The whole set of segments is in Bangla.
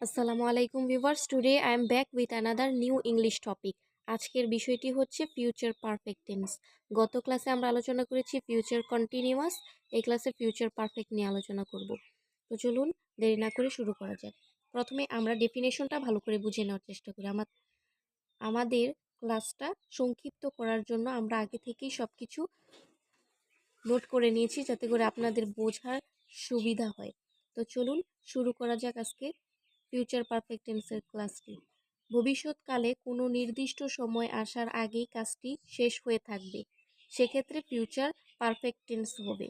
আসসালামু আলাইকুম viewers, today I am back with another new English topic. আজকের বিষয়টি হচ্ছে ফিউচার পারফেক্ট টেন্স। গত ক্লাসে আমরা আলোচনা করেছি ফিউচার কন্টিনিউয়াস, এই ক্লাসে ফিউচার পারফেক্ট নিয়ে আলোচনা করব। তো চলুন দেরি না করে শুরু করা যাক। প্রথমে আমরা ডেফিনেশনটা ভালো করে বুঝে নেওয়ার চেষ্টা করি। আমাদের ক্লাসটা সংক্ষিপ্ত করার জন্য আমরা আগে থেকেই সব কিছু নোট করে নিয়েছি যাতে করে আপনাদের বোঝার সুবিধা হয়। তো চলুন শুরু করা যাক আজকে ফিউচার পারফেক্ট টেন্সের ক্লাসটি। ভবিষ্যৎকালে কোনো নির্দিষ্ট সময় আসার আগেই কাজটি শেষ হয়ে থাকবে, সেক্ষেত্রে ফিউচার পারফেক্ট টেন্স হবে।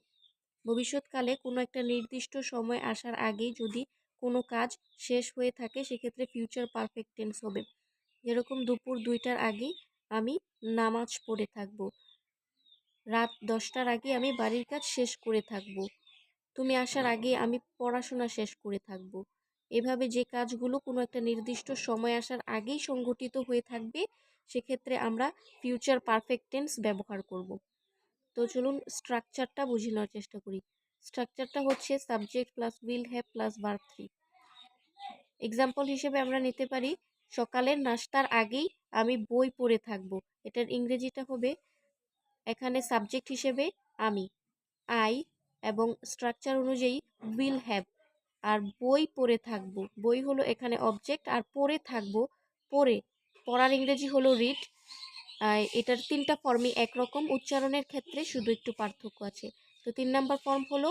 ভবিষ্যৎকালে কোনো একটা নির্দিষ্ট সময় আসার আগেই যদি কোনো কাজ শেষ হয়ে থাকে সেক্ষেত্রে ফিউচার পারফেক্ট টেন্স হবে। যেরকম দুপুর 2টার আগেই আমি নামাজ পড়ে থাকবো, রাত 10টার আগে আমি বাড়ির কাজ শেষ করে থাকব, তুমি আসার আগে আমি পড়াশোনা শেষ করে থাকব। এভাবে যে কাজগুলো কোনো একটা নির্দিষ্ট সময় আসার আগেই সংঘটিত হয়ে থাকবে সেক্ষেত্রে আমরা ফিউচার পারফেক্ট টেন্স ব্যবহার করব। তো চলুন স্ট্রাকচারটা বুঝে নেওয়ার চেষ্টা করি। স্ট্রাকচারটা হচ্ছে subject plus will have plus verb 3। Example হিসেবে আমরা নিতে পারি সকালের নাস্তার আগেই আমি বই পড়ে থাকব। এটার ইংরেজিটা হবে, এখানে সাবজেক্ট হিসেবে আমি, আই, এবং স্ট্রাকচার অনুযায়ী উইল হ্যাভ, আর বই পড়ে থাকবো, বই হলো এখানে অবজেক্ট, আর পড়ে থাকবো, পড়ার ইংরেজি হলো রিড। এটার 3টা ফর্মই একরকম, উচ্চারণের ক্ষেত্রে শুধু একটু পার্থক্য আছে। তো 3 নাম্বার ফর্ম হলো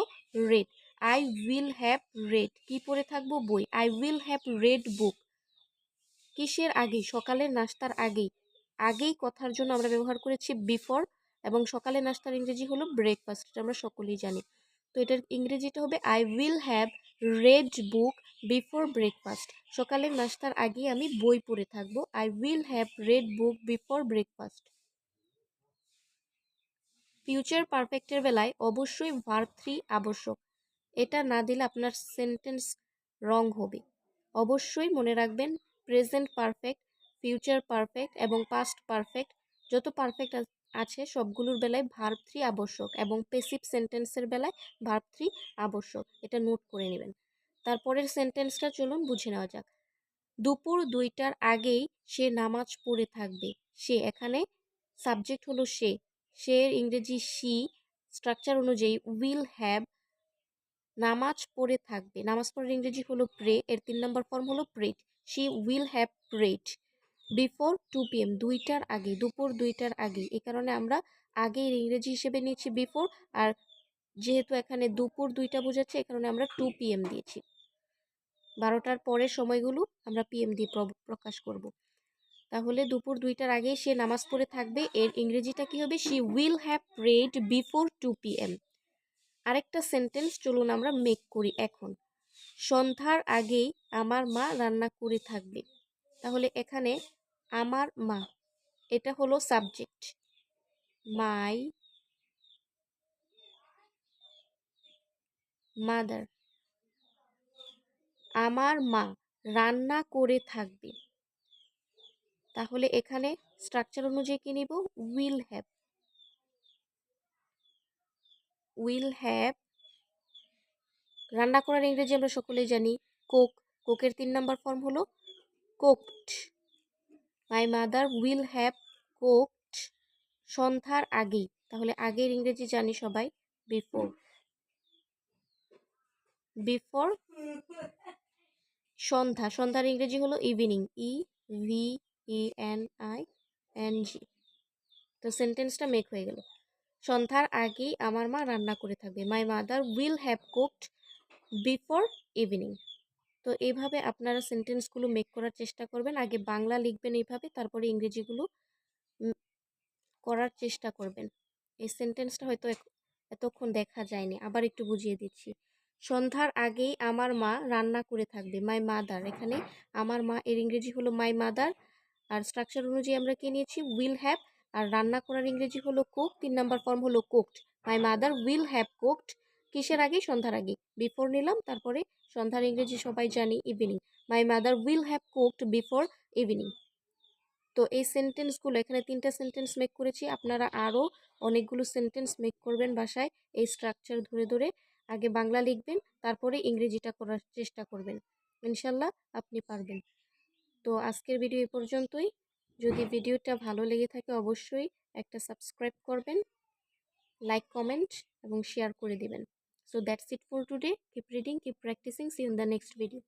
red. I will have red, কি পড়ে থাকবো? বই। আই উইল হ্যাভ রেড বুক। কিসের আগেই? সকালের নাস্তার আগেই। আগেই কথার জন্য আমরা ব্যবহার করেছি বিফোর, এবং সকালের নাস্তার ইংরেজি হলো ব্রেকফাস্ট, এটা আমরা সকলেই জানি। তো এটার ইংরেজিটা হবে I will have read book before breakfast. সকালের নাস্তার আগেই আমি বই পড়ে থাকবো। I will have read book before breakfast. Future পারফেক্টের বেলায় অবশ্যই ভার্ব 3 আবশ্যক। এটা না দিলে আপনার সেন্টেন্স রং হবে। অবশ্যই মনে রাখবেন, প্রেজেন্ট পারফেক্ট, ফিউচার পারফেক্ট এবং পাস্ট পারফেক্ট, যত পারফেক্ট আছে সবগুলোর বেলায় ভার্ব 3 আবশ্যক, এবং প্যাসিভ সেন্টেন্সের বেলায় ভার্ব 3 আবশ্যক। এটা নোট করে নেবেন। তারপরের সেন্টেন্সটা চলুন বুঝে নেওয়া যাক। দুপুর 2টার আগেই সে নামাজ পড়ে থাকবে। সে, এখানে সাবজেক্ট হলো সে, সে এর ইংরেজি শি, স্ট্রাকচার অনুযায়ী উইল হ্যাভ, নামাজ পড়ে থাকবে, নামাজ পড়ার ইংরেজি হলো প্রে, এর 3 নম্বর ফর্ম হলো prayed. She will have prayed before 2 PM, 2টার আগে, দুপুর 2টার আগে। এই কারণে আমরা আগে এর ইংরেজি হিসেবে নিয়েছি বিফোর, আর যেহেতু এখানে দুপুর 2টা বোঝাচ্ছে এই কারণে আমরা 2 PM দিয়েছি। 12টার পরের সময়গুলো আমরা PM দিয়ে প্রকাশ করব। তাহলে দুপুর 2টার আগে সে নামাজ পড়ে থাকবে, এর ইংরেজিটা কি হবে? She will have prayed before 2 PM। আরেকটা সেন্টেন্স চলুন আমরা মেক করি এখন। সন্ধ্যার আগেই আমার মা রান্না করে থাকবে। তাহলে এখানে আমার মা, এটা হলো সাবজেক্ট, মাই মাদার, আমার মা রান্না করে থাকবে। তাহলে এখানে স্ট্রাকচার অনুযায়ী কি নিব? Will have. উইল হ্যাভ, রান্না করার ইংরেজি আমরা সকলেই জানি কোক, কোকের 3 নম্বর ফর্ম হলো কোকড। মাই মাদার উইল হ্যাভ কোকড সন্ধ্যার আগেই, তাহলে আগের ইংরেজি জানি সবাই বিফোর। বিফোর সন্ধ্যা, সন্ধ্যার ইংরেজি হলো ইভিনিং, EVENING। তো সেন্টেন্সটা মেক হয়ে গেল। সন্ধ্যার আগেই আমার মা রান্না করে থাকবে। My mother will have cooked before evening. তো এইভাবে আপনারা সেন্টেন্সগুলো মেক করার চেষ্টা করবেন। আগে বাংলা লিখবেন এইভাবে, তারপরে ইংরেজিগুলো করার চেষ্টা করবেন। এই সেন্টেন্সটা হয়তো এতক্ষণ দেখা যায়নি, আবার একটু বুঝিয়ে দিচ্ছি। সন্ধ্যার আগেই আমার মা রান্না করে থাকবে। মাই মাদার, এখানে আমার মা এর ইংরেজি হলো মাই মাদার, আর স্ট্রাকচার অনুযায়ী আমরা কি নিয়েছি? উইল হ্যাভ, আর রান্না করার ইংরেজি হলো কুক, 3 নম্বর ফর্ম হলো cooked. My mother will have cooked, কিসের আগে? সন্ধ্যার আগে। বিফোর নিলাম, তারপরে সন্ধ্যার ইংরেজি সবাই জানি evening. My mother will have cooked before evening. তো এই সেন্টেন্সগুলো, এখানে 3টা সেন্টেন্স মেক করেছি, আপনারা আরও অনেকগুলো সেন্টেন্স মেক করবেন বাসায়। এই স্ট্রাকচার ধরে ধরে আগে বাংলা লিখবেন, তারপরে ইংরেজিটা করার চেষ্টা করবেন। ইনশাল্লাহ আপনি পারবেন। তো আজকের ভিডিও এই পর্যন্তই। যদি ভিডিওটা ভালো লেগে থাকে অবশ্যই একটা সাবস্ক্রাইব করবেন, লাইক, কমেন্ট এবং শেয়ার করে দিবেন। So that's it for today. Keep reading, keep practising. See you in the next video.